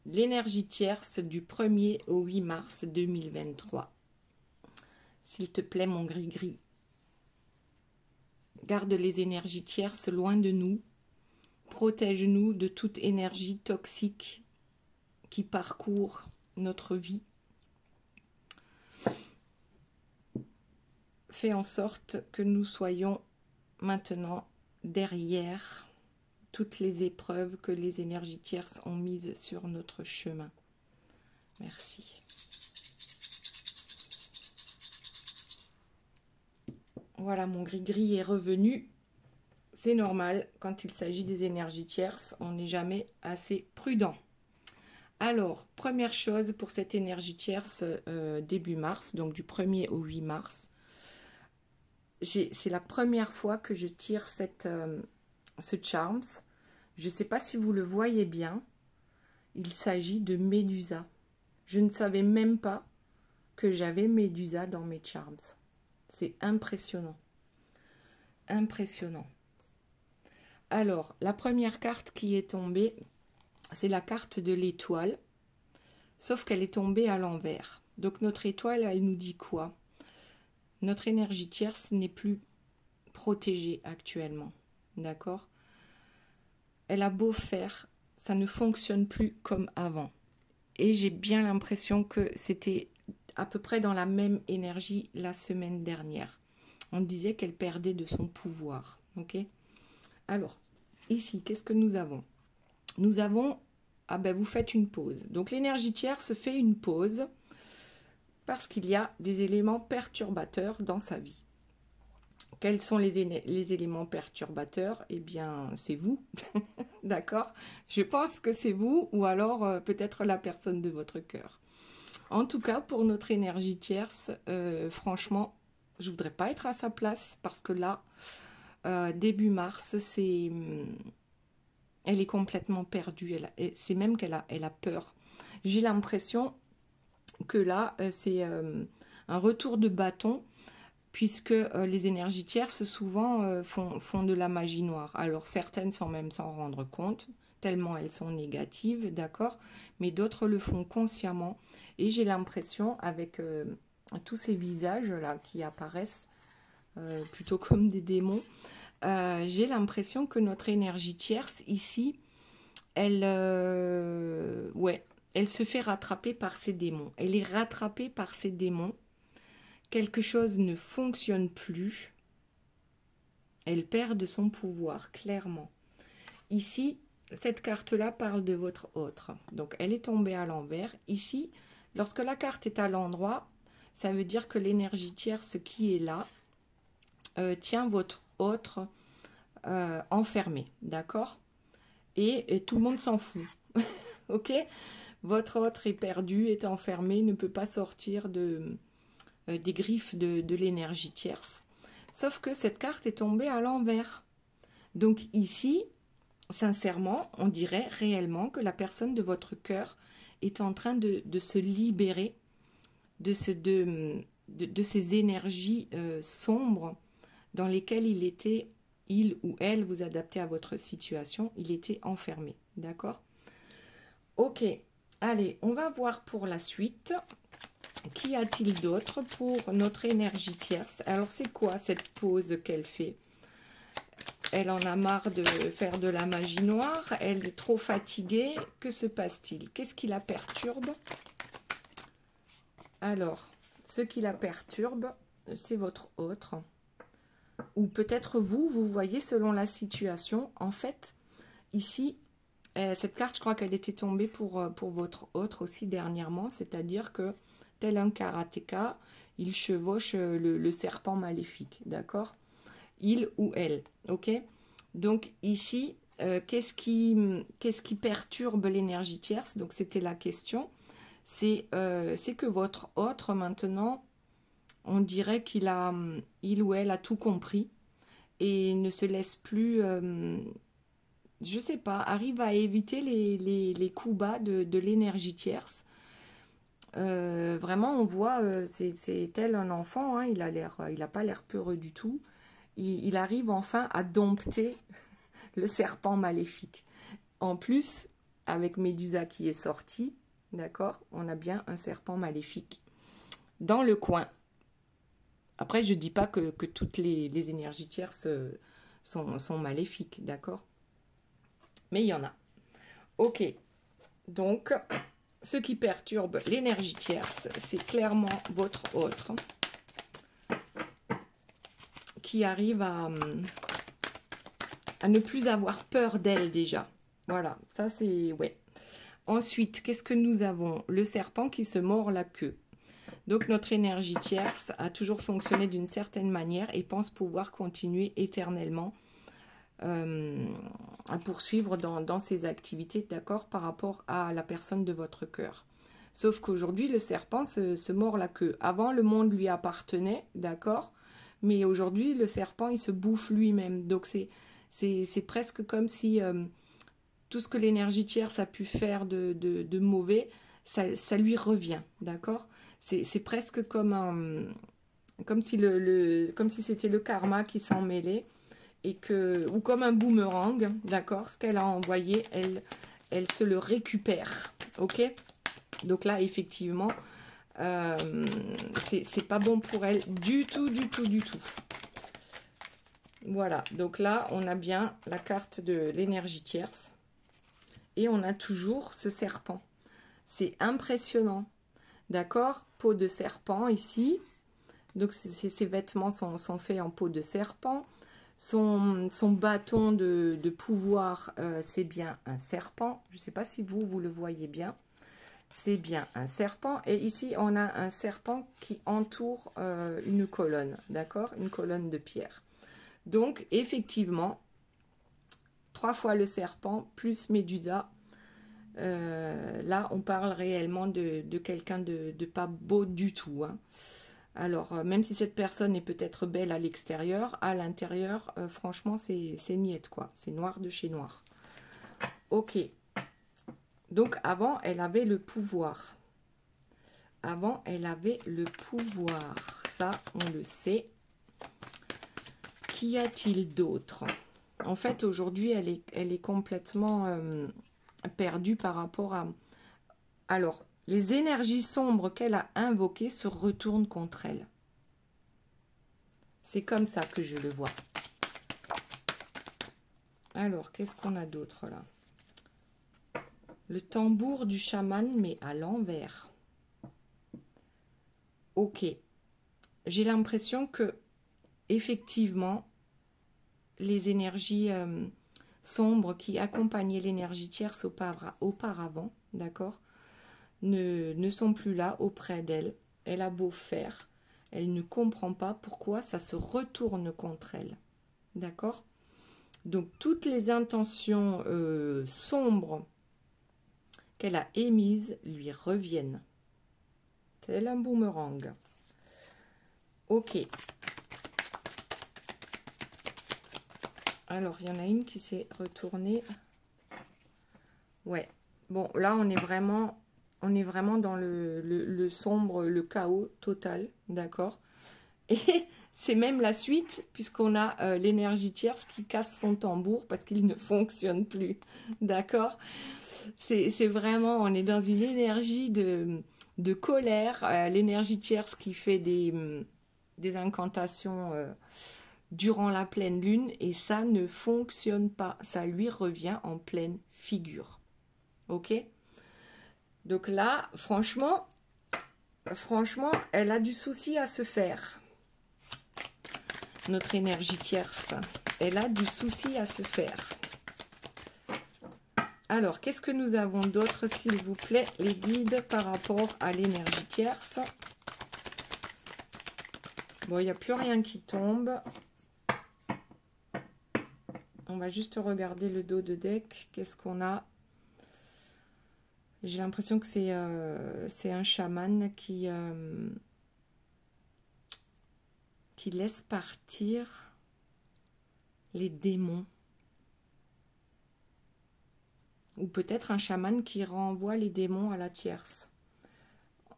l'énergie tierce du 1er au 8 mars 2023. S'il te plaît, mon gris-gris, garde les énergies tierces loin de nous. Protège-nous de toute énergie toxique qui parcourt notre vie. Fais en sorte que nous soyons maintenant derrière toutes les épreuves que les énergies tierces ont mises sur notre chemin. Merci. Voilà, mon gris-gris est revenu. C'est normal, quand il s'agit des énergies tierces, on n'est jamais assez prudent. Alors, première chose pour cette énergie tierce début mars, donc du 1er au 8 mars, c'est la première fois que je tire ce charms. Je ne sais pas si vous le voyez bien, il s'agit de Médusa. Je ne savais même pas que j'avais Médusa dans mes charms. C'est impressionnant. Impressionnant. Alors, la première carte qui est tombée, c'est la carte de l'étoile, sauf qu'elle est tombée à l'envers. Donc notre étoile, elle nous dit quoi? Notre énergie tierce n'est plus protégée actuellement, d'accord? Elle a beau faire, ça ne fonctionne plus comme avant. Et j'ai bien l'impression que c'était à peu près dans la même énergie la semaine dernière. On disait qu'elle perdait de son pouvoir, ok? Alors, ici, qu'est-ce que nous avons? Nous avons, ah ben vous faites une pause. Donc l'énergie tierce fait une pause parce qu'il y a des éléments perturbateurs dans sa vie. Quels sont les éléments perturbateurs? Eh bien, c'est vous, d'accord? Je pense que c'est vous ou alors peut-être la personne de votre cœur. En tout cas, pour notre énergie tierce, franchement, je ne voudrais pas être à sa place parce que là, début mars, elle est complètement perdue. C'est même qu'elle a peur. J'ai l'impression que là, c'est un retour de bâton, puisque les énergies tierces, souvent, font de la magie noire. Alors, certaines sans même s'en rendre compte, tellement elles sont négatives, d'accord? Mais d'autres le font consciemment. Et j'ai l'impression, avec tous ces visages-là qui apparaissent, plutôt comme des démons, j'ai l'impression que notre énergie tierce, ici, elle se fait rattraper par ses démons. Elle est rattrapée par ses démons. Quelque chose ne fonctionne plus. Elle perd de son pouvoir, clairement. Ici, cette carte-là parle de votre autre. Donc, elle est tombée à l'envers. Ici, lorsque la carte est à l'endroit, ça veut dire que l'énergie tierce qui est là tient votre autre enfermé, d'accord? Et tout le monde s'en fout, ok? Votre autre est perdu, est enfermé, ne peut pas sortir des griffes de l'énergie tierce. Sauf que cette carte est tombée à l'envers. Donc ici, sincèrement, on dirait réellement que la personne de votre cœur est en train de se libérer de ces énergies sombres dans lesquelles il ou elle, vous adaptez à votre situation, il était enfermé, d'accord? Ok, allez, on va voir pour la suite. Qu'y a-t-il d'autre pour notre énergie tierce? Alors, c'est quoi cette pause qu'elle fait? Elle en a marre de faire de la magie noire, elle est trop fatiguée. Que se passe-t-il? Qu'est-ce qui la perturbe? Alors, ce qui la perturbe, c'est votre autre. Ou peut-être vous voyez selon la situation. En fait, ici, cette carte, je crois qu'elle était tombée pour votre autre aussi dernièrement. C'est-à-dire que, tel un karatéka, il chevauche le serpent maléfique, d'accord? Il ou elle, ok? Donc ici, qu'est-ce qui perturbe l'énergie tierce? Donc c'était la question. C'est que votre autre, maintenant, on dirait il ou elle a tout compris et ne se laisse plus, je sais pas, arrive à éviter les coups bas de l'énergie tierce. Vraiment, on voit, c'est tel un enfant, hein, il n'a pas l'air peureux du tout. Il arrive enfin à dompter le serpent maléfique. En plus, avec Médusa qui est sortie, d'accord? On a bien un serpent maléfique dans le coin. Après, je ne dis pas que toutes les énergies tierces sont maléfiques, d'accord? Mais il y en a. Ok, donc, ce qui perturbe l'énergie tierce, c'est clairement votre autre qui arrive à ne plus avoir peur d'elle déjà. Voilà, ça c'est... ouais. Ensuite, qu'est-ce que nous avons? Le serpent qui se mord la queue. Donc, notre énergie tierce a toujours fonctionné d'une certaine manière et pense pouvoir continuer éternellement à poursuivre dans ses activités, d'accord, par rapport à la personne de votre cœur. Sauf qu'aujourd'hui, le serpent se mord la queue. Avant, le monde lui appartenait, d'accord, mais aujourd'hui, le serpent, il se bouffe lui-même. Donc, c'est presque comme si tout ce que l'énergie tierce a pu faire de mauvais, ça lui revient, d'accord. C'est presque comme si c'était le karma qui s'en mêlait. Ou comme un boomerang, d'accord, ce qu'elle a envoyé, elle se le récupère, ok. Donc là, effectivement, c'est pas bon pour elle du tout. Voilà, donc là, on a bien la carte de l'énergie tierce. Et on a toujours ce serpent. C'est impressionnant, d'accord, peau de serpent ici. Donc, ses vêtements sont faits en peau de serpent. Son bâton de pouvoir, c'est bien un serpent. Je ne sais pas si vous le voyez bien. C'est bien un serpent. Et ici, on a un serpent qui entoure une colonne, d'accord? Une colonne de pierre. Donc, effectivement, 3 fois le serpent plus Médusa. Là, on parle réellement de quelqu'un de pas beau du tout, hein. Alors, même si cette personne est peut-être belle à l'extérieur, à l'intérieur, franchement, c'est niette, quoi. C'est noir de chez noir. Ok. Donc, avant, elle avait le pouvoir. Avant, elle avait le pouvoir. Ça, on le sait. Qu'y a-t-il d'autre? En fait, aujourd'hui, elle est complètement perdue par rapport à... Alors, les énergies sombres qu'elle a invoquées se retournent contre elle. C'est comme ça que je le vois. Alors, qu'est-ce qu'on a d'autre là? Le tambour du chaman, mais à l'envers. Ok. J'ai l'impression que, effectivement, les énergies sombres qui accompagnaient l'énergie tierce auparavant, d'accord, ne sont plus là auprès d'elle. Elle a beau faire, elle ne comprend pas pourquoi ça se retourne contre elle. D'accord? Donc, toutes les intentions sombres qu'elle a émises lui reviennent. Tel un boomerang. Ok. Alors, il y en a une qui s'est retournée. Ouais. Bon, là, on est vraiment dans le sombre, le chaos total, d'accord? Et c'est même la suite, puisqu'on a l'énergie tierce qui casse son tambour parce qu'il ne fonctionne plus, d'accord? C'est vraiment, on est dans une énergie de colère, l'énergie tierce qui fait des incantations durant la pleine lune, et ça ne fonctionne pas, ça lui revient en pleine figure, ok? Donc là, franchement, elle a du souci à se faire. Notre énergie tierce, elle a du souci à se faire. Alors, qu'est-ce que nous avons d'autre, s'il vous plaît, les guides, par rapport à l'énergie tierce? Bon, il n'y a plus rien qui tombe. On va juste regarder le dos de deck. Qu'est-ce qu'on a? J'ai l'impression que c'est un chaman qui laisse partir les démons. Ou peut-être un chaman qui renvoie les démons à la tierce.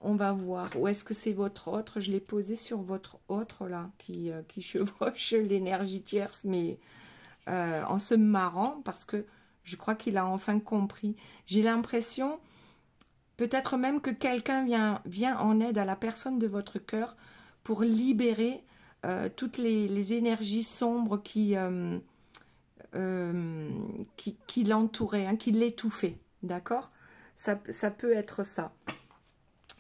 On va voir. Ou est-ce que c'est votre autre? Je l'ai posé sur votre autre là, qui chevauche l'énergie tierce, mais en se marrant, parce que Je crois qu'il a enfin compris. J'ai l'impression, peut-être même que quelqu'un vient en aide à la personne de votre cœur pour libérer toutes les énergies sombres qui l'entouraient, hein, qui l'étouffaient. D'accord ? Ça peut être ça.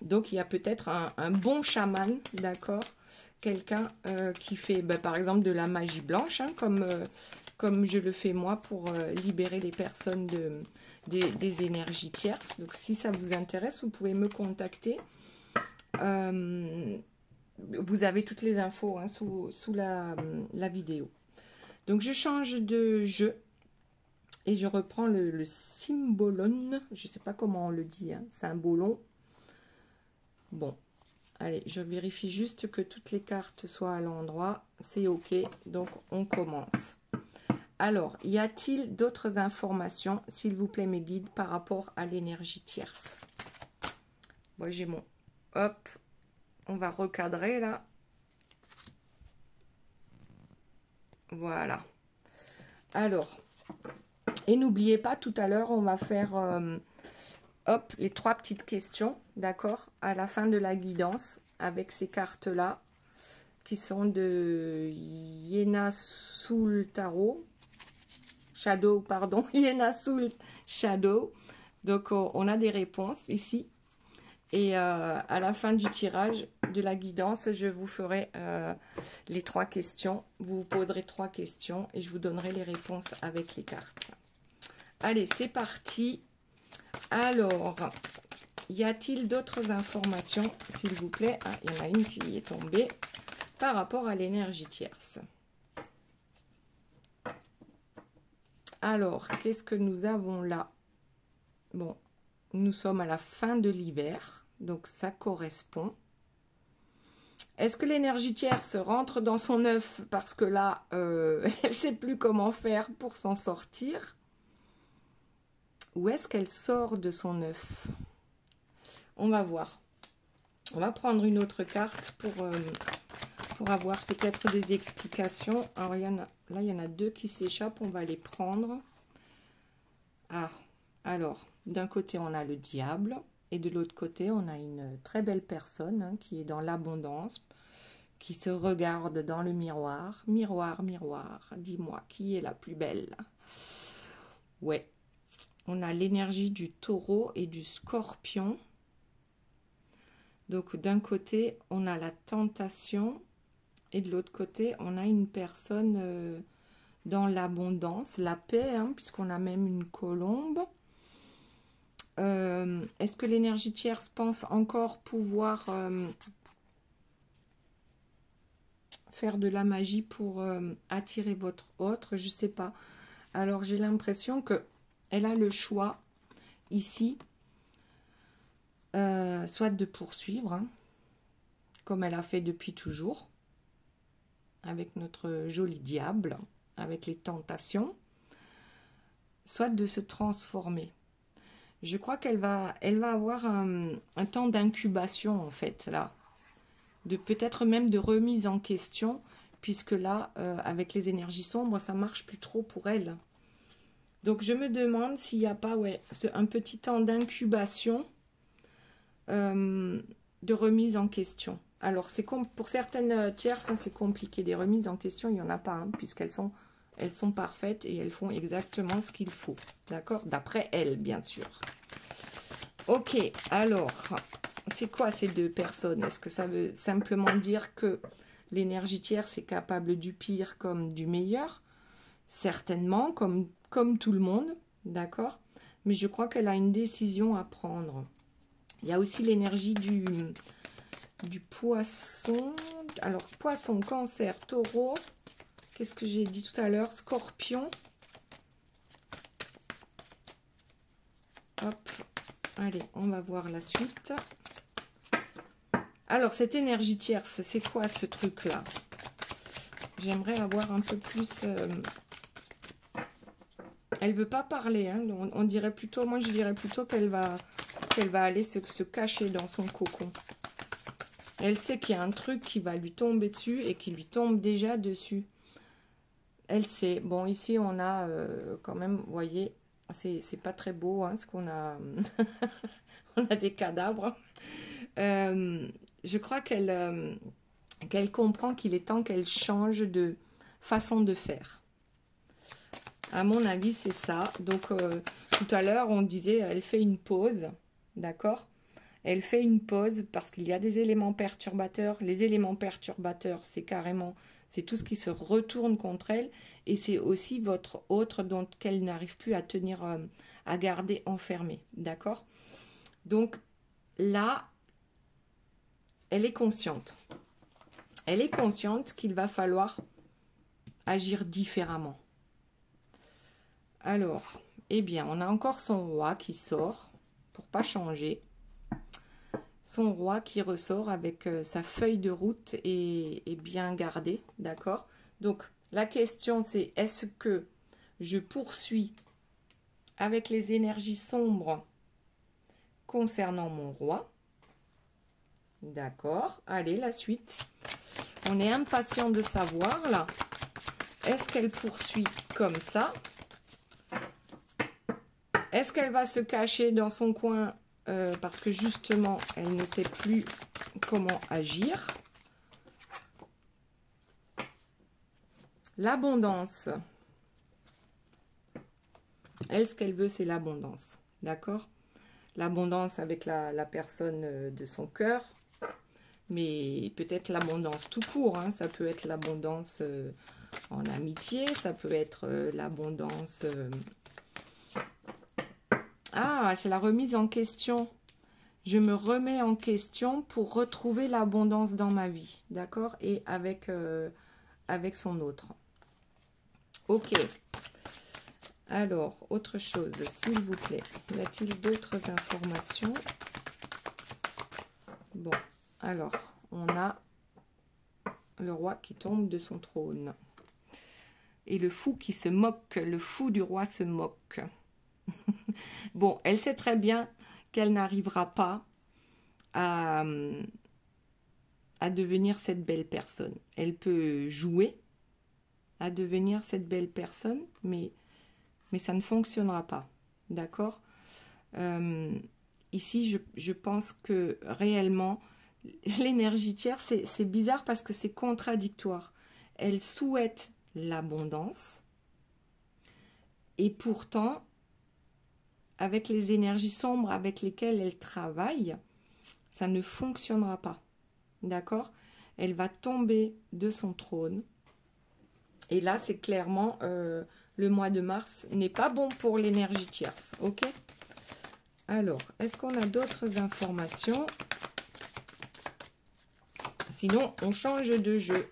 Donc, il y a peut-être un bon chaman, d'accord ? Quelqu'un qui fait, par exemple, de la magie blanche, hein, comme je le fais moi pour libérer les personnes des énergies tierces. Donc, si ça vous intéresse, vous pouvez me contacter. Vous avez toutes les infos, hein, sous la vidéo. Donc, je change de jeu et je reprends le cymbolon. Je ne sais pas comment on le dit, hein, cymbolon. Bon, allez, je vérifie juste que toutes les cartes soient à l'endroit. C'est OK, donc on commence. Alors, y a-t-il d'autres informations, s'il vous plaît, mes guides, par rapport à l'énergie tierce? Moi, j'ai mon... Hop, on va recadrer, là. Voilà. Alors, et n'oubliez pas, tout à l'heure, on va faire... hop, les 3 petites questions, d'accord, à la fin de la guidance, avec ces cartes-là, qui sont de Yena Soul Tarot, Shadow, pardon, Yena Soul Shadow. Donc, on a des réponses ici. Et à la fin du tirage de la guidance, je vous ferai les 3 questions. Vous vous poserez 3 questions et je vous donnerai les réponses avec les cartes. Allez, c'est parti. Alors, y a-t-il d'autres informations, s'il vous plaît? Ah, il y en a une qui est tombée par rapport à l'énergie tierce. Alors, qu'est-ce que nous avons là? Bon, nous sommes à la fin de l'hiver, donc ça correspond. Est-ce que l'énergie tierce rentre dans son œuf parce que là, elle ne sait plus comment faire pour s'en sortir? Ou est-ce qu'elle sort de son œuf? On va voir. On va prendre une autre carte pour avoir peut-être des explications. Alors, là, il y en a 2 qui s'échappent. On va les prendre. Ah, alors, d'un côté, on a le diable. Et de l'autre côté, on a une très belle personne, hein, qui est dans l'abondance, qui se regarde dans le miroir. Miroir, miroir, dis-moi, qui est la plus belle? Ouais. On a l'énergie du taureau et du scorpion. Donc, d'un côté, on a la tentation. Et de l'autre côté, on a une personne dans l'abondance, la paix, hein, puisqu'on a même une colombe. Est-ce que l'énergie tierce pense encore pouvoir faire de la magie pour attirer votre autre? Je ne sais pas. Alors, j'ai l'impression que elle a le choix ici, soit de poursuivre, hein, comme elle a fait depuis toujours, avec notre joli diable, avec les tentations, soit de se transformer. Je crois qu'elle va avoir un temps d'incubation, en fait, là, de peut-être même de remise en question, puisque là, avec les énergies sombres, ça marche plus trop pour elle. Donc, je me demande s'il n'y a pas un petit temps d'incubation, de remise en question. Alors, pour certaines tierces, hein, c'est compliqué. Des remises en question, il n'y en a pas, hein, puisqu'elles sont parfaites et elles font exactement ce qu'il faut. D'accord? D'après elles, bien sûr. Ok, alors, c'est quoi ces 2 personnes? Est-ce que ça veut simplement dire que l'énergie tierce est capable du pire comme du meilleur? Certainement, comme tout le monde, d'accord? Mais je crois qu'elle a une décision à prendre. Il y a aussi l'énergie du poisson. Alors, poisson, cancer, taureau. Qu'est-ce que j'ai dit tout à l'heure? Scorpion. Hop. Allez, on va voir la suite. Alors, cette énergie tierce, c'est quoi ce truc-là? J'aimerais avoir un peu plus... Elle veut pas parler, hein. On dirait plutôt, moi je dirais plutôt qu'elle va aller se cacher dans son cocon. Elle sait qu'il y a un truc qui va lui tomber dessus et qui lui tombe déjà dessus. Elle sait. Bon, ici on a quand même, vous voyez, C'est pas très beau, hein, ce qu'on a. On a des cadavres. Je crois qu'elle comprend qu'il est temps qu'elle change de façon de faire. À mon avis, c'est ça. Donc, tout à l'heure, on disait, elle fait une pause, d'accord? Elle fait une pause parce qu'il y a des éléments perturbateurs. Les éléments perturbateurs, c'est carrément, c'est tout ce qui se retourne contre elle. Et c'est aussi votre autre dont qu'elle n'arrive plus à tenir, à garder enfermé, d'accord? Donc, là, elle est consciente. Elle est consciente qu'il va falloir agir différemment. Alors, eh bien, on a encore son roi qui sort, pour pas changer. Son roi qui ressort avec sa feuille de route et bien gardée, d'accord? Donc, la question c'est, est-ce que je poursuis avec les énergies sombres concernant mon roi? D'accord, allez, la suite. On est impatient de savoir, là. Est-ce qu'elle poursuit comme ça? Est-ce qu'elle va se cacher dans son coin parce que justement, elle ne sait plus comment agir? L'abondance. Elle, ce qu'elle veut, c'est l'abondance. D'accord? L'abondance avec la personne de son cœur. Mais peut-être l'abondance tout court. Hein. Ça peut être l'abondance en amitié. Ça peut être l'abondance... Ah, c'est la remise en question. Je me remets en question pour retrouver l'abondance dans ma vie. D'accord? Et avec, avec son autre. Ok. Alors, autre chose, s'il vous plaît. Y a-t-il d'autres informations? Bon, alors, on a le roi qui tombe de son trône. Et le fou qui se moque. Le fou du roi se moque. Bon, elle sait très bien qu'elle n'arrivera pas à devenir cette belle personne. Elle peut jouer à devenir cette belle personne, mais ça ne fonctionnera pas. D'accord? Ici, je pense que réellement, l'énergie tierce, c'est bizarre parce que c'est contradictoire. Elle souhaite l'abondance et pourtant, avec les énergies sombres avec lesquelles elle travaille, ça ne fonctionnera pas. D'accord? Elle va tomber de son trône. Et là, c'est clairement, le mois de mars n'est pas bon pour l'énergie tierce. Ok? Alors, est-ce qu'on a d'autres informations? Sinon, on change de jeu.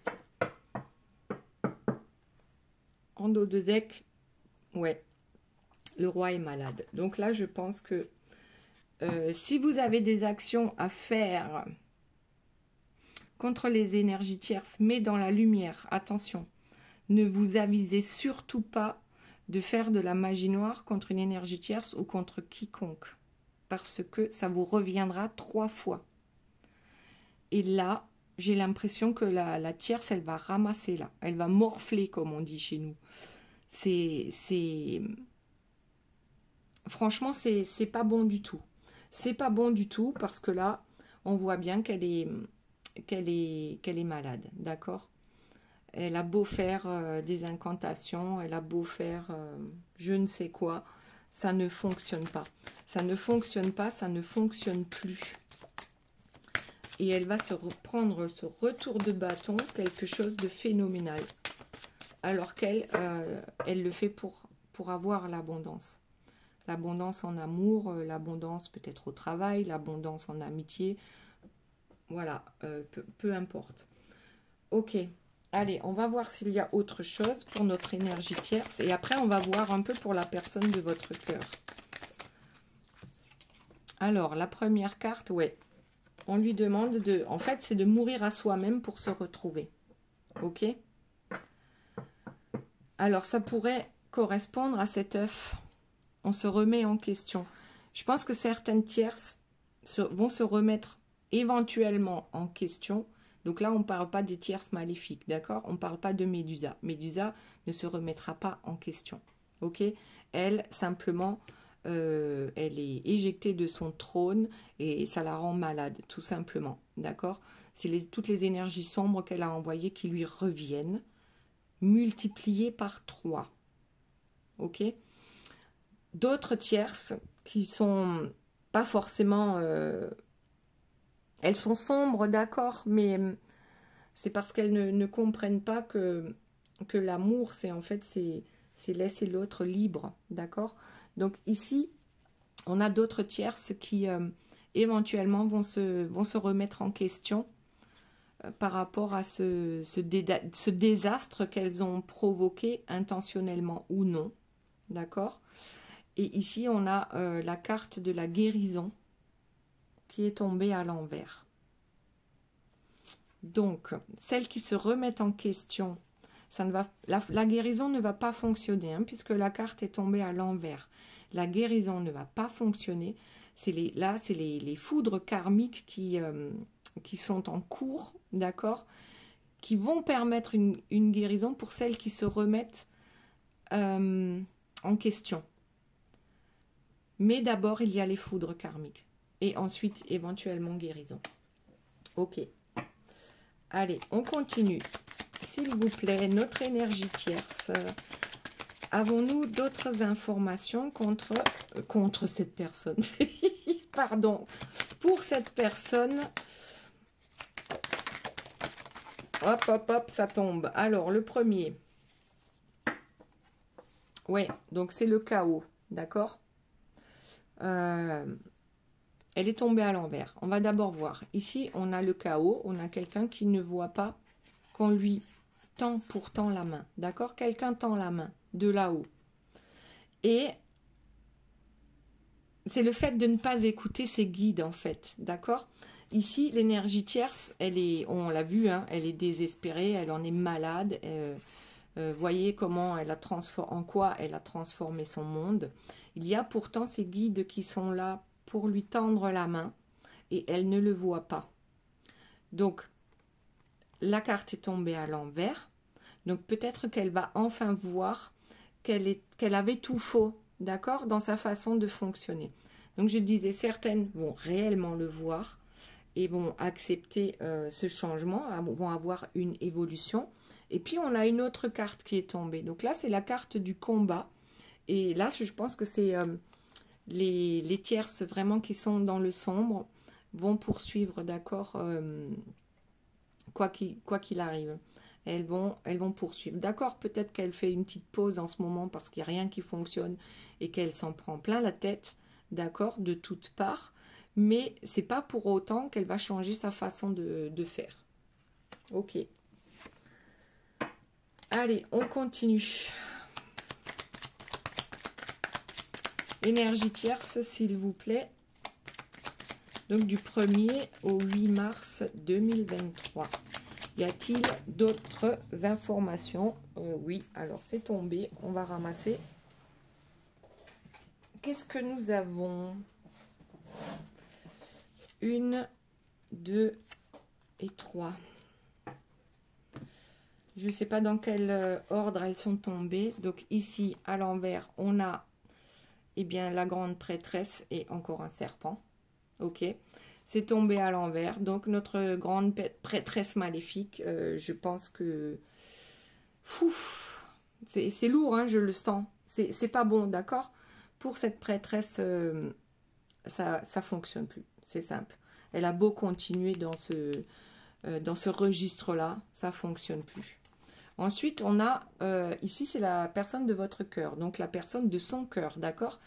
En dos de deck, ouais. Le roi est malade. Donc là, je pense que si vous avez des actions à faire contre les énergies tierces, mais dans la lumière, attention, ne vous avisez surtout pas de faire de la magie noire contre une énergie tierce ou contre quiconque, parce que ça vous reviendra 3 fois. Et là, j'ai l'impression que la tierce, elle va ramasser là, elle va morfler, comme on dit chez nous. Franchement, c'est pas bon du tout. C'est pas bon du tout parce que là, on voit bien qu'elle est malade, d'accord? Elle a beau faire des incantations, elle a beau faire je ne sais quoi, ça ne fonctionne pas. Ça ne fonctionne pas, ça ne fonctionne plus. Et elle va se reprendre ce retour de bâton, quelque chose de phénoménal. Alors qu'elle elle le fait pour avoir l'abondance. L'abondance en amour, l'abondance peut-être au travail, l'abondance en amitié. Voilà, peu importe. Ok, allez, on va voir s'il y a autre chose pour notre énergie tierce. Et après, on va voir un peu pour la personne de votre cœur. Alors, la première carte, ouais. On lui demande de... En fait, c'est de mourir à soi-même pour se retrouver. Ok? Alors, ça pourrait correspondre à cet œuf. On se remet en question. Je pense que certaines tierces vont se remettre éventuellement en question. Donc là, on ne parle pas des tierces maléfiques, d'accord? On ne parle pas de Médusa. Médusa ne se remettra pas en question, ok? Elle, simplement, elle est éjectée de son trône et ça la rend malade, tout simplement. D'accord? C'est toutes les énergies sombres qu'elle a envoyées qui lui reviennent, multipliées par 3. Ok? D'autres tierces qui sont pas forcément... elles sont sombres, d'accord, mais c'est parce qu'elles ne comprennent pas que l'amour, c'est en fait, c'est laisser l'autre libre, d'accord? Donc ici, on a d'autres tierces qui éventuellement vont se remettre en question par rapport à ce désastre qu'elles ont provoqué intentionnellement ou non, d'accord? Et ici, on a la carte de la guérison qui est tombée à l'envers. Donc, celles qui se remettent en question, ça ne va, la guérison ne va pas fonctionner, hein, puisque la carte est tombée à l'envers. La guérison ne va pas fonctionner. Là, c'est les foudres karmiques qui sont en cours, d'accord, qui vont permettre une guérison pour celles qui se remettent en question. Mais d'abord, il y a les foudres karmiques. Et ensuite, éventuellement, guérison. Ok. Allez, on continue. S'il vous plaît, notre énergie tierce. Avons-nous d'autres informations contre cette personne? Pardon. Pour cette personne. Hop, hop, hop, ça tombe. Alors, le premier. Ouais, donc c'est le chaos. D'accord? Elle est tombée à l'envers. On va d'abord voir. Ici, on a le chaos. On a quelqu'un qui ne voit pas qu'on lui tend pourtant la main. D'accord? Quelqu'un tend la main de là-haut. Et c'est le fait de ne pas écouter ses guides, en fait. D'accord? Ici, l'énergie tierce, on l'a vu, hein, elle est désespérée, elle en est malade. Voyez comment en quoi elle a transformé son monde. Il y a pourtant ces guides qui sont là pour lui tendre la main et elle ne le voit pas. Donc, la carte est tombée à l'envers. Donc, peut-être qu'elle va enfin voir qu'elle avait tout faux, d'accord, dans sa façon de fonctionner. Donc, je disais, certaines vont réellement le voir et vont accepter ce changement, vont avoir une évolution. Et puis, on a une autre carte qui est tombée. Donc là, c'est la carte du combat. Et là, je pense que c'est... les tierces vraiment qui sont dans le sombre vont poursuivre, d'accord, quoi qu'il arrive. Elles vont poursuivre. D'accord, peut-être qu'elle fait une petite pause en ce moment parce qu'il n'y a rien qui fonctionne et qu'elle s'en prend plein la tête, d'accord, de toutes parts. Mais c'est pas pour autant qu'elle va changer sa façon de faire. Ok. Allez, on continue. Énergie tierce, s'il vous plaît. Donc, du 1er au 8 mars 2023. Y a-t-il d'autres informations? Oui, alors c'est tombé. On va ramasser. Qu'est-ce que nous avons? 1, 2 et 3. Je ne sais pas dans quel ordre elles sont tombées. Donc, ici, à l'envers, on a... Eh bien, la grande prêtresse et encore un serpent. Ok. C'est tombé à l'envers. Donc, notre grande prêtresse maléfique, je pense que... C'est lourd, hein, je le sens. C'est pas bon, d'accord? Pour cette prêtresse, ça ne fonctionne plus. C'est simple. Elle a beau continuer dans ce registre-là, ça ne fonctionne plus. Ensuite, on a, ici, c'est la personne de votre cœur, donc la personne de son cœur, d'accord,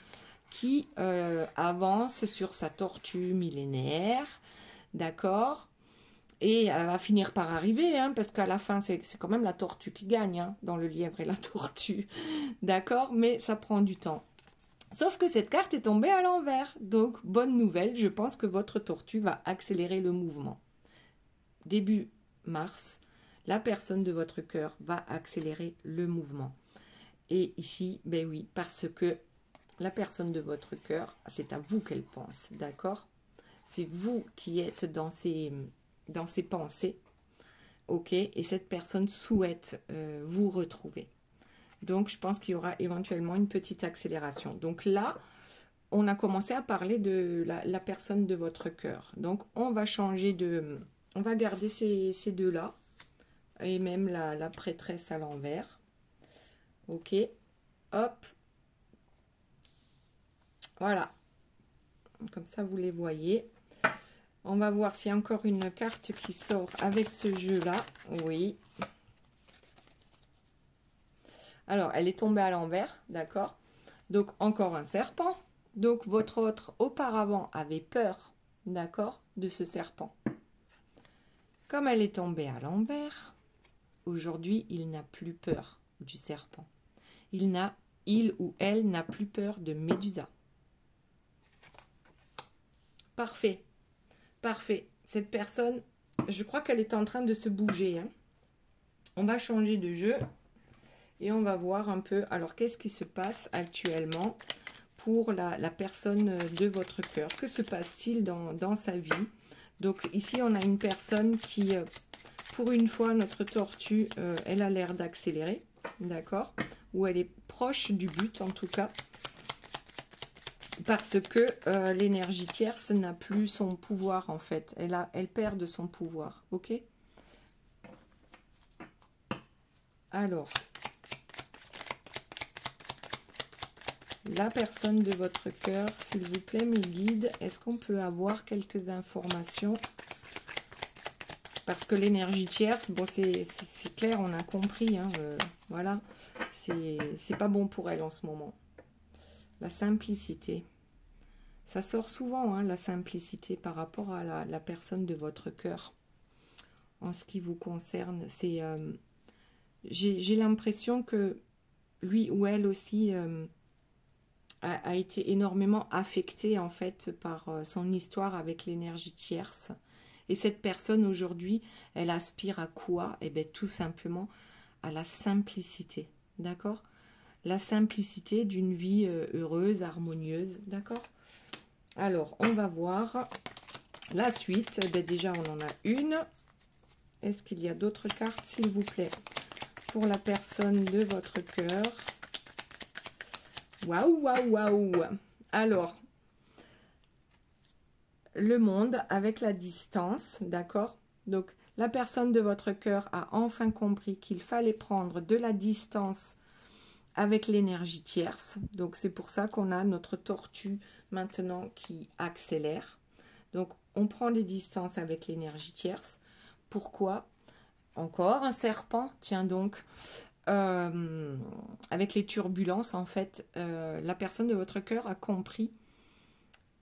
qui avance sur sa tortue millénaire, d'accord, et elle va finir par arriver, hein, parce qu'à la fin, c'est quand même la tortue qui gagne, hein, dans le lièvre et la tortue, d'accord, mais ça prend du temps. Sauf que cette carte est tombée à l'envers, donc bonne nouvelle, je pense que votre tortue va accélérer le mouvement. Début mars, la personne de votre cœur va accélérer le mouvement. Et ici, ben oui, parce que la personne de votre cœur, c'est à vous qu'elle pense, d'accord? C'est vous qui êtes dans ses pensées, ok? Et cette personne souhaite vous retrouver. Donc, je pense qu'il y aura éventuellement une petite accélération. Donc là, on a commencé à parler de la personne de votre cœur. Donc, on va changer de... On va garder ces deux-là. Et même la prêtresse à l'envers. Ok. Hop. Voilà. Comme ça, vous les voyez. On va voir s'il y a encore une carte qui sort avec ce jeu-là. Oui. Alors, elle est tombée à l'envers, d'accord? Donc, encore un serpent. Donc, votre autre, auparavant, avait peur, d'accord, de ce serpent. Comme elle est tombée à l'envers, aujourd'hui, il n'a plus peur du serpent. Il ou elle n'a plus peur de Médusa. Parfait. Parfait. Cette personne, je crois qu'elle est en train de se bouger. Hein. On va changer de jeu. Et on va voir un peu, alors qu'est-ce qui se passe actuellement pour la personne de votre cœur? Que se passe-t-il dans sa vie? Donc ici, on a une personne qui, pour une fois, notre tortue, elle a l'air d'accélérer, d'accord? Ou elle est proche du but, en tout cas. Parce que l'énergie tierce n'a plus son pouvoir, en fait. Elle perd de son pouvoir, ok? Alors... La personne de votre cœur, s'il vous plaît, mes guides, est-ce qu'on peut avoir quelques informations? Parce que l'énergie tierce, bon, c'est clair, on a compris, hein, voilà, c'est pas bon pour elle en ce moment. La simplicité. Ça sort souvent, hein, la simplicité par rapport à la personne de votre cœur. En ce qui vous concerne, c'est... j'ai l'impression que lui ou elle aussi... a été énormément affectée en fait par son histoire avec l'énergie tierce. Et cette personne aujourd'hui, elle aspire à quoi? Eh bien tout simplement à la simplicité, d'accord? La simplicité d'une vie heureuse, harmonieuse, d'accord? Alors, on va voir la suite. Eh bien, déjà, on en a une. Est-ce qu'il y a d'autres cartes, s'il vous plaît, pour la personne de votre cœur? Waouh, waouh, waouh. Alors, le monde avec la distance, d'accord? Donc, la personne de votre cœur a enfin compris qu'il fallait prendre de la distance avec l'énergie tierce. Donc, c'est pour ça qu'on a notre tortue maintenant qui accélère. Donc, on prend des distances avec l'énergie tierce. Pourquoi? Encore un serpent, tiens donc... avec les turbulences, en fait, la personne de votre cœur a compris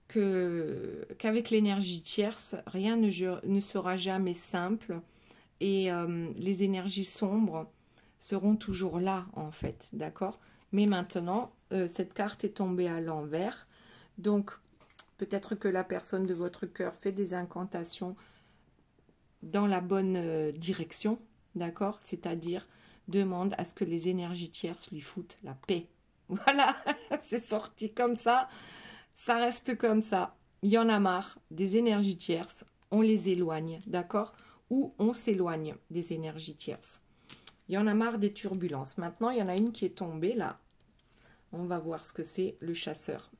qu'avec l'énergie tierce, rien ne sera jamais simple et les énergies sombres seront toujours là, en fait, d'accord? Mais maintenant, cette carte est tombée à l'envers, donc peut-être que la personne de votre cœur fait des incantations dans la bonne direction, d'accord? C'est-à-dire demande à ce que les énergies tierces lui foutent la paix. Voilà, c'est sorti comme ça, ça reste comme ça. Il y en a marre des énergies tierces, on les éloigne, d'accord? Ou on s'éloigne des énergies tierces. Il y en a marre des turbulences. Maintenant, il y en a une qui est tombée là. On va voir ce que c'est, le chasseur.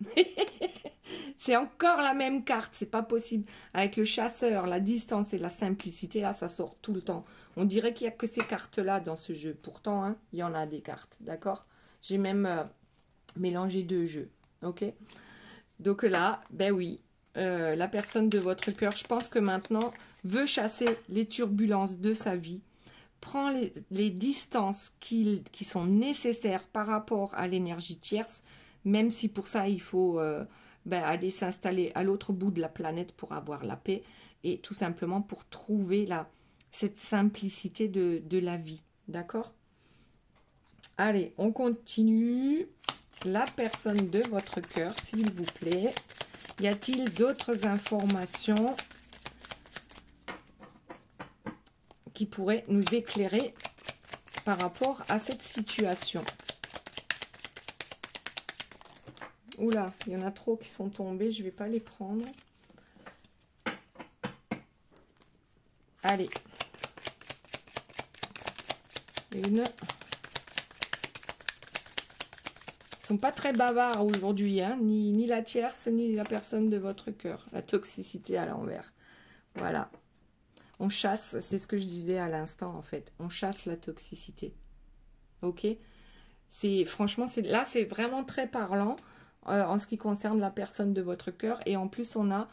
C'est encore la même carte, c'est pas possible. Avec le chasseur, la distance et la simplicité, là, ça sort tout le temps. On dirait qu'il n'y a que ces cartes-là dans ce jeu. Pourtant, hein, il y en a des cartes, d'accord? J'ai même mélangé deux jeux, ok? Donc là, ben oui, la personne de votre cœur, je pense que maintenant, veut chasser les turbulences de sa vie, prend les distances qui sont nécessaires par rapport à l'énergie tierce, même si pour ça, il faut... aller s'installer à l'autre bout de la planète pour avoir la paix et tout simplement pour trouver cette simplicité de la vie. D'accord? Allez, on continue. La personne de votre cœur, s'il vous plaît. Y a-t-il d'autres informations qui pourraient nous éclairer par rapport à cette situation? Oula, il y en a trop qui sont tombés, je ne vais pas les prendre. Allez. Une. Ils sont pas très bavards aujourd'hui, hein, ni la tierce, ni la personne de votre cœur. La toxicité à l'envers. Voilà. On chasse, c'est ce que je disais à l'instant, en fait. On chasse la toxicité. Ok? Franchement, là, c'est vraiment très parlant en ce qui concerne la personne de votre cœur. Et en plus, on a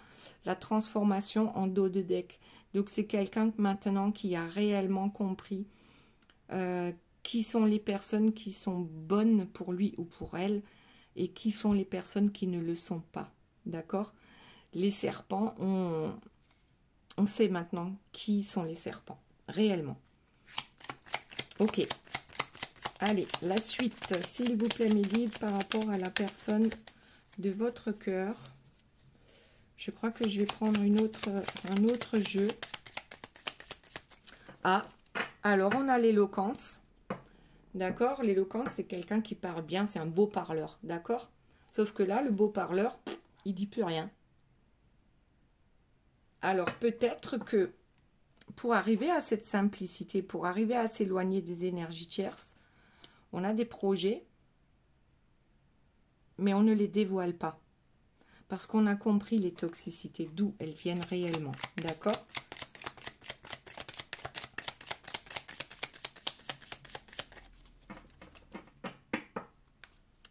la transformation en dos de deck. Donc, c'est quelqu'un maintenant qui a réellement compris qui sont les personnes qui sont bonnes pour lui ou pour elle et qui sont les personnes qui ne le sont pas. D'accord? Les serpents, on sait maintenant qui sont les serpents, réellement. Ok. Allez, la suite, s'il vous plaît, mes guides, par rapport à la personne de votre cœur. Je crois que je vais prendre un autre jeu. Ah, alors on a l'éloquence. D'accord? L'éloquence, c'est quelqu'un qui parle bien, c'est un beau parleur. D'accord? Sauf que là, le beau parleur, il dit plus rien. Alors, peut-être que pour arriver à cette simplicité, pour arriver à s'éloigner des énergies tierces, on a des projets, mais on ne les dévoile pas. Parce qu'on a compris les toxicités, d'où elles viennent réellement. D'accord?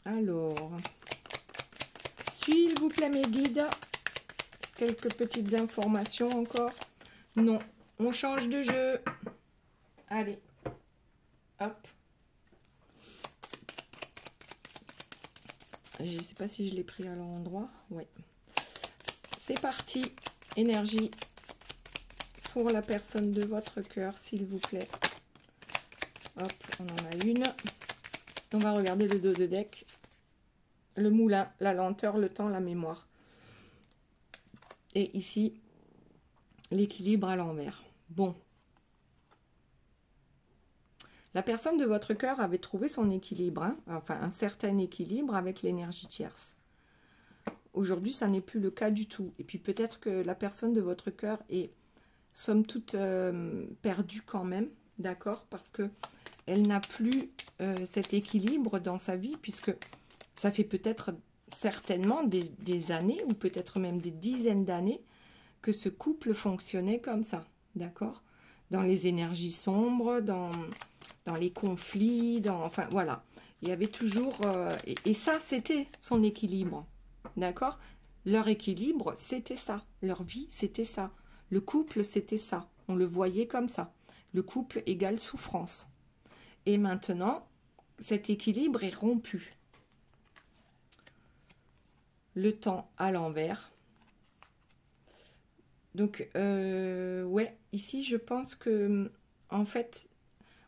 Alors, s'il vous plaît, mes guides, quelques petites informations encore. Non, on change de jeu. Allez, hop. Je ne sais pas si je l'ai pris à l'endroit. Oui. C'est parti. Énergie pour la personne de votre cœur, s'il vous plaît. Hop, on en a une. On va regarder le dos de deck. Le moulin, la lenteur, le temps, la mémoire. Et ici, l'équilibre à l'envers. Bon. La personne de votre cœur avait trouvé son équilibre, hein, enfin un certain équilibre avec l'énergie tierce. Aujourd'hui, ça n'est plus le cas du tout. Et puis peut-être que la personne de votre cœur est, somme toute, perdue quand même, d'accord? Parce que elle n'a plus cet équilibre dans sa vie, puisque ça fait peut-être certainement des années, ou peut-être même des dizaines d'années, que ce couple fonctionnait comme ça, d'accord? Dans les énergies sombres, dans les conflits, enfin voilà. Il y avait toujours... et ça, c'était son équilibre, d'accord? Leur équilibre, c'était ça. Leur vie, c'était ça. Le couple, c'était ça. On le voyait comme ça. Le couple égale souffrance. Et maintenant, cet équilibre est rompu. Le temps à l'envers. Donc, ouais, ici, je pense que, en fait,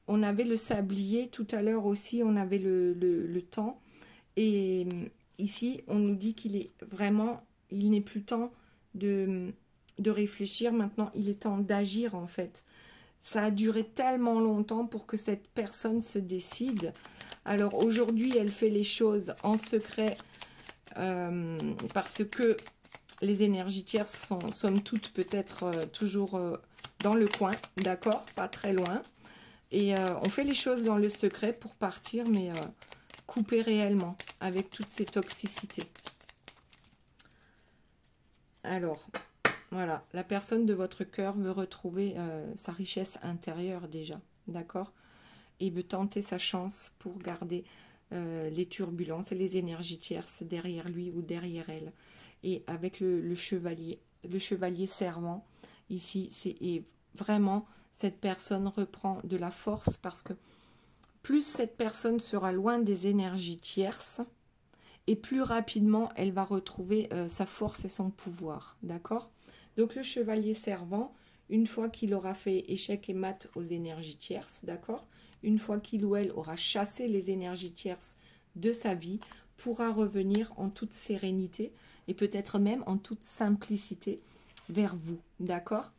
on avait le sablier tout à l'heure aussi, on avait le temps. Et ici, on nous dit qu'il est vraiment, il n'est plus temps de réfléchir. Maintenant, il est temps d'agir, en fait. Ça a duré tellement longtemps pour que cette personne se décide. Alors, aujourd'hui, elle fait les choses en secret parce que les énergies tierces sont, somme toute, peut-être toujours dans le coin, d'accord, pas très loin. Et on fait les choses dans le secret pour partir, mais couper réellement avec toutes ces toxicités. Alors, voilà, la personne de votre cœur veut retrouver sa richesse intérieure déjà, d'accord? Et veut tenter sa chance pour garder les turbulences et les énergies tierces derrière lui ou derrière elle. Et avec le chevalier servant, ici, c'est vraiment, cette personne reprend de la force parce que plus cette personne sera loin des énergies tierces, et plus rapidement elle va retrouver sa force et son pouvoir, d'accord? Donc le chevalier servant, une fois qu'il aura fait échec et mat aux énergies tierces, d'accord? Une fois qu'il ou elle aura chassé les énergies tierces de sa vie, pourra revenir en toute sérénité et peut-être même en toute simplicité vers vous, d'accord?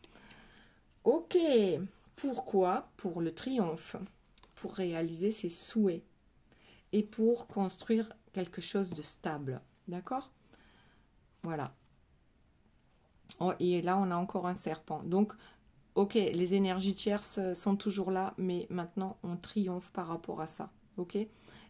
Ok, pourquoi? Pour le triomphe, pour réaliser ses souhaits et pour construire quelque chose de stable, d'accord? Voilà. Oh, et là, on a encore un serpent. Donc, ok, les énergies tierces sont toujours là, mais maintenant, on triomphe par rapport à ça, ok?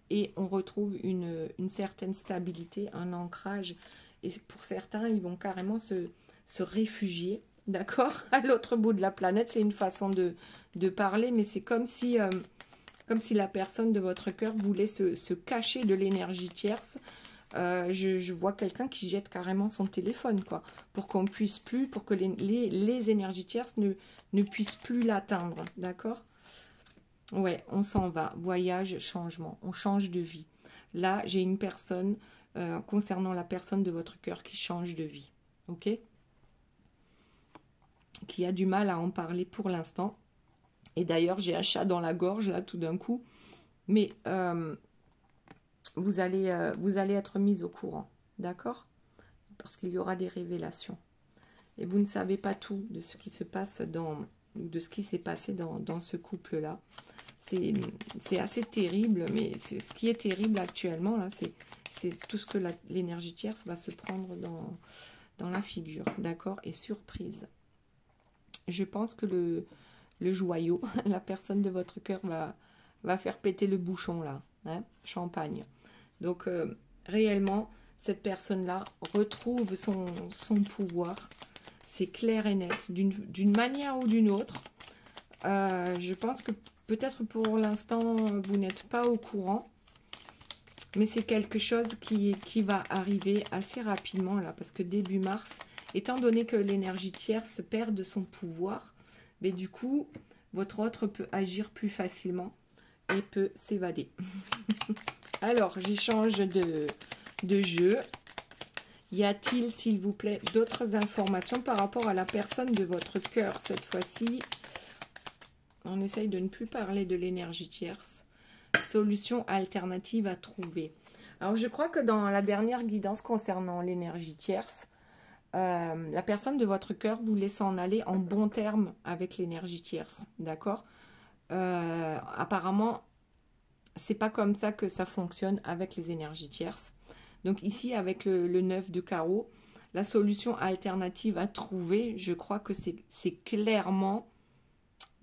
et on retrouve une certaine stabilité, un ancrage. Et pour certains, ils vont carrément se réfugier, d'accord, à l'autre bout de la planète. C'est une façon de parler, mais c'est comme si la personne de votre cœur voulait se cacher de l'énergie tierce. Je vois quelqu'un qui jette carrément son téléphone, quoi, pour qu'on puisse plus, pour que les énergies tierces ne puissent plus l'atteindre, d'accord? Ouais, on s'en va, voyage, changement, on change de vie. Là, j'ai une personne, concernant la personne de votre cœur qui change de vie, ok? Qui a du mal à en parler pour l'instant. Et d'ailleurs, j'ai un chat dans la gorge, là, tout d'un coup. Mais vous allez être mis au courant, d'accord? Parce qu'il y aura des révélations. Et vous ne savez pas tout de ce qui se passe de ce qui s'est passé dans ce couple-là. C'est assez terrible, mais ce qui est terrible actuellement, là, c'est tout ce que l'énergie tierce va se prendre dans la figure, d'accord? Et surprise. Je pense que le joyau, la personne de votre cœur va faire péter le bouchon, là, hein? Champagne. Donc, réellement, cette personne-là retrouve son pouvoir. C'est clair et net, d'une manière ou d'une autre. Je pense que peut-être pour l'instant, vous n'êtes pas au courant. Mais c'est quelque chose qui va arriver assez rapidement, là. Parce que début mars, étant donné que l'énergie tierce perd de son pouvoir, mais du coup, votre autre peut agir plus facilement et peut s'évader. Alors, j'échange de jeu. Y a-t-il, s'il vous plaît, d'autres informations par rapport à la personne de votre cœur? Cette fois-ci, on essaye de ne plus parler de l'énergie tierce. Solution alternative à trouver. Alors, je crois que dans la dernière guidance concernant l'énergie tierce, la personne de votre cœur voulait s'en aller en bon terme avec l'énergie tierce, d'accord? Apparemment, c'est pas comme ça que ça fonctionne avec les énergies tierces. Donc ici, avec le 9 de carreau, la solution alternative à trouver, je crois que c'est clairement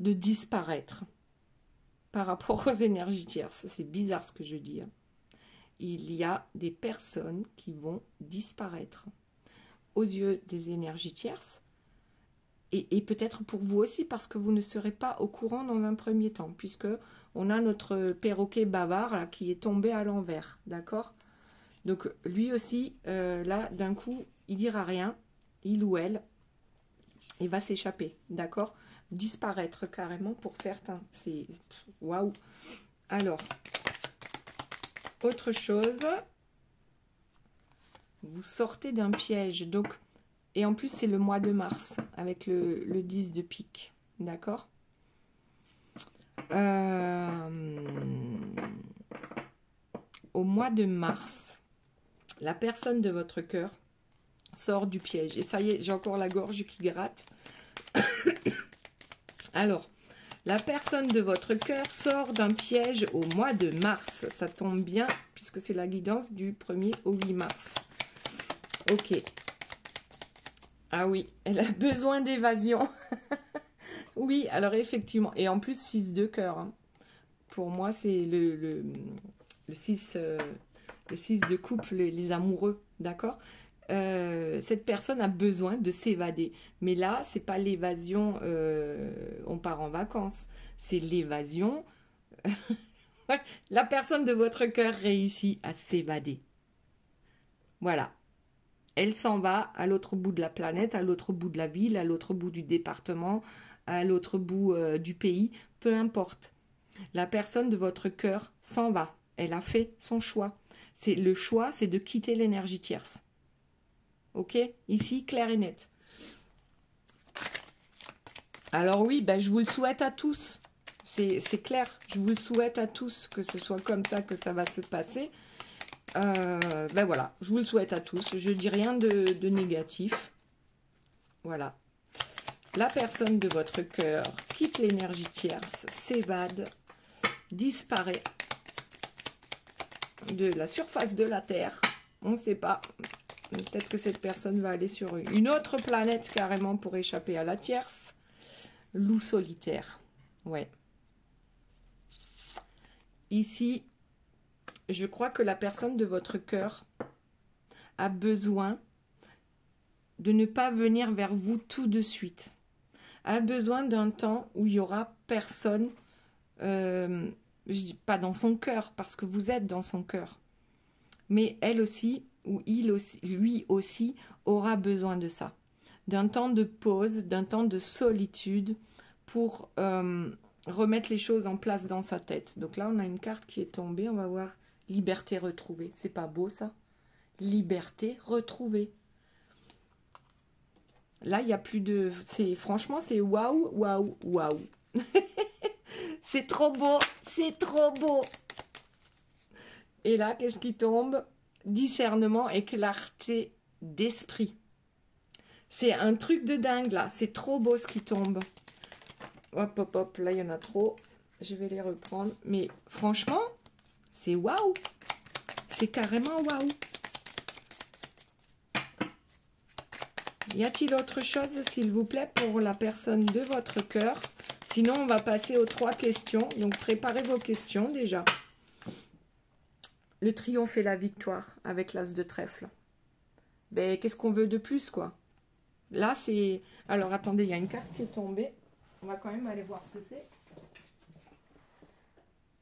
de disparaître par rapport aux énergies tierces. C'est bizarre ce que je dis, hein. Il y a des personnes qui vont disparaître aux yeux des énergies tierces, et peut-être pour vous aussi, parce que vous ne serez pas au courant dans un premier temps, puisque on a notre perroquet bavard là, qui est tombé à l'envers, d'accord? Donc lui aussi, là, d'un coup, il dira rien, il ou elle, il va s'échapper, d'accord? Disparaître carrément pour certains, c'est waouh! Alors, autre chose, vous sortez d'un piège, donc, et en plus c'est le mois de mars, avec le 10 de pique, d'accord? Au mois de mars, la personne de votre cœur sort du piège. Et ça y est, j'ai encore la gorge qui gratte. Alors, la personne de votre cœur sort d'un piège au mois de mars. Ça tombe bien, puisque c'est la guidance du 1er au 8 mars. Ok. Ah oui, elle a besoin d'évasion. Oui, alors effectivement. Et en plus, 6 de cœur. Hein. Pour moi, c'est le 6... le 6 de couple, les amoureux, d'accord? Cette personne a besoin de s'évader. Mais là, c'est pas l'évasion, on part en vacances. C'est l'évasion. La personne de votre cœur réussit à s'évader. Voilà. Elle s'en va à l'autre bout de la planète, à l'autre bout de la ville, à l'autre bout du département, à l'autre bout du pays. Peu importe. La personne de votre cœur s'en va. Elle a fait son choix. Le choix, c'est de quitter l'énergie tierce. Ok? Ici, clair et net. Alors oui, ben, je vous le souhaite à tous. C'est clair. Je vous le souhaite à tous que ce soit comme ça que ça va se passer. Ben voilà, je vous le souhaite à tous. Je dis rien de négatif. Voilà. La personne de votre cœur quitte l'énergie tierce, s'évade, disparaît de la surface de la Terre. On ne sait pas. Peut-être que cette personne va aller sur une autre planète carrément pour échapper à la tierce. Loup solitaire. Ouais. Ici, je crois que la personne de votre cœur a besoin de ne pas venir vers vous tout de suite. A besoin d'un temps où il y aura personne, je dis pas dans son cœur, parce que vous êtes dans son cœur. Mais elle aussi, ou il aussi, lui aussi, aura besoin de ça. D'un temps de pause, d'un temps de solitude pour remettre les choses en place dans sa tête. Donc là, on a une carte qui est tombée. On va voir liberté retrouvée. C'est pas beau ça? Liberté retrouvée. Là, il n'y a plus de... Franchement, c'est waouh, waouh, waouh. C'est trop beau, c'est trop beau. Et là, qu'est-ce qui tombe? Discernement et clarté d'esprit. C'est un truc de dingue, là. C'est trop beau ce qui tombe. Hop, hop, hop. Là, il y en a trop. Je vais les reprendre. Mais franchement, c'est waouh. C'est carrément waouh. Y a-t-il autre chose, s'il vous plaît, pour la personne de votre cœur? Sinon, on va passer aux 3 questions. Donc, préparez vos questions déjà. Le triomphe et la victoire avec l'as de trèfle. Ben, qu'est-ce qu'on veut de plus, quoi? Là, c'est... Alors, attendez, il y a une carte qui est tombée. On va quand même aller voir ce que c'est.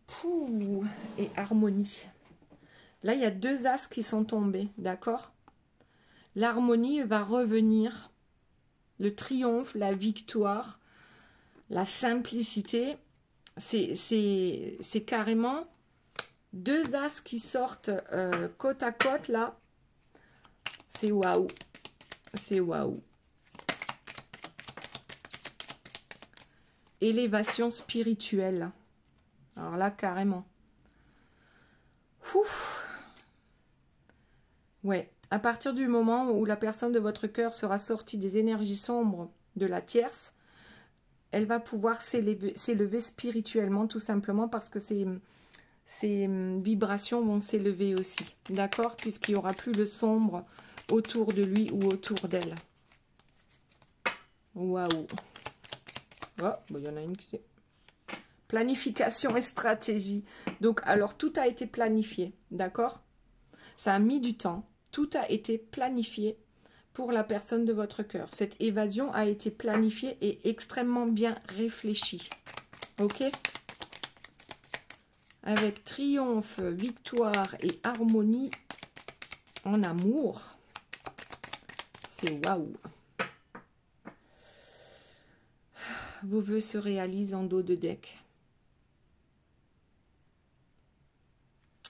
Pouh, et harmonie. Là, il y a 2 as qui sont tombés, d'accord? L'harmonie va revenir, le triomphe, la victoire, la simplicité, c'est carrément 2 as qui sortent côte à côte là. C'est waouh, c'est waouh. Élévation spirituelle. Alors là, carrément. Ouf. Ouais. À partir du moment où la personne de votre cœur sera sortie des énergies sombres de la tierce, elle va pouvoir s'élever spirituellement, tout simplement parce que ses vibrations vont s'élever aussi. D'accord? Puisqu'il n'y aura plus le sombre autour de lui ou autour d'elle. Waouh! Oh, bon, il y en a une qui c'est... Planification et stratégie. Donc, alors, tout a été planifié. D'accord? Ça a mis du temps. Tout a été planifié pour la personne de votre cœur. Cette évasion a été planifiée et extrêmement bien réfléchie. Ok? Avec triomphe, victoire et harmonie en amour. C'est waouh! Vos vœux se réalisent en dos de deck.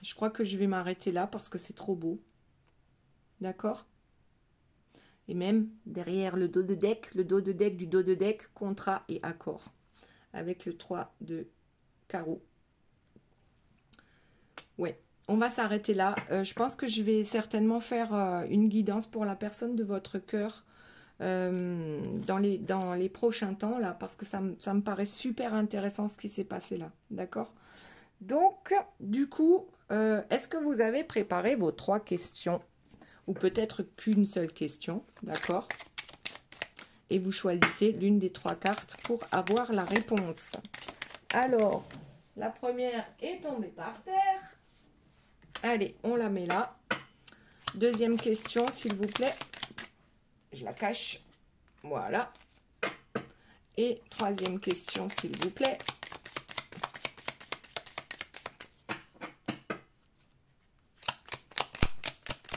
Je crois que je vais m'arrêter là parce que c'est trop beau. D'accord? Et même derrière le dos de deck du dos de deck, contrat et accord. Avec le 3 de carreau. Ouais, on va s'arrêter là. Je pense que je vais certainement faire une guidance pour la personne de votre cœur dans les prochains temps, là, parce que ça me paraît super intéressant ce qui s'est passé là. D'accord? Donc, du coup, est-ce que vous avez préparé vos 3 questions? Ou peut-être qu'une seule question, d'accord? Et vous choisissez l'une des 3 cartes pour avoir la réponse. Alors, la première est tombée par terre. Allez, on la met là. Deuxième question, s'il vous plaît. Je la cache. Voilà. Et troisième question, s'il vous plaît.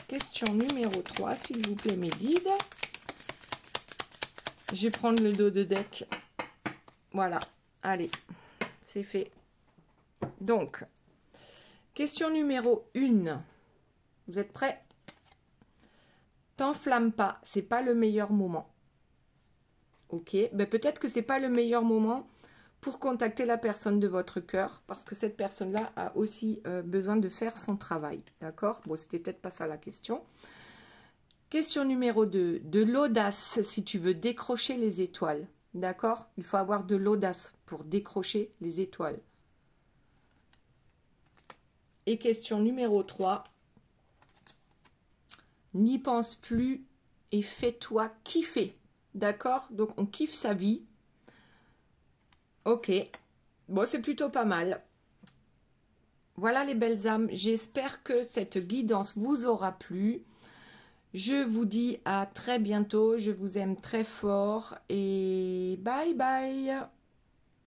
Question numéro 3, s'il vous plaît, mes guides. Je vais prendre le dos de deck. Voilà. Allez, c'est fait. Donc, question numéro 1. Vous êtes prêts? T'enflamme pas, c'est pas le meilleur moment. Ok, ben peut-être que c'est pas le meilleur moment pour contacter la personne de votre cœur, parce que cette personne-là a aussi besoin de faire son travail. D'accord? Bon, c'était peut-être pas ça la question. Question numéro 2. De l'audace si tu veux décrocher les étoiles. D'accord? Il faut avoir de l'audace pour décrocher les étoiles. Et question numéro 3. N'y pense plus et fais-toi kiffer. D'accord? Donc, on kiffe sa vie. Ok. Bon, c'est plutôt pas mal. Voilà les belles âmes, j'espère que cette guidance vous aura plu. Je vous dis à très bientôt, je vous aime très fort et bye bye.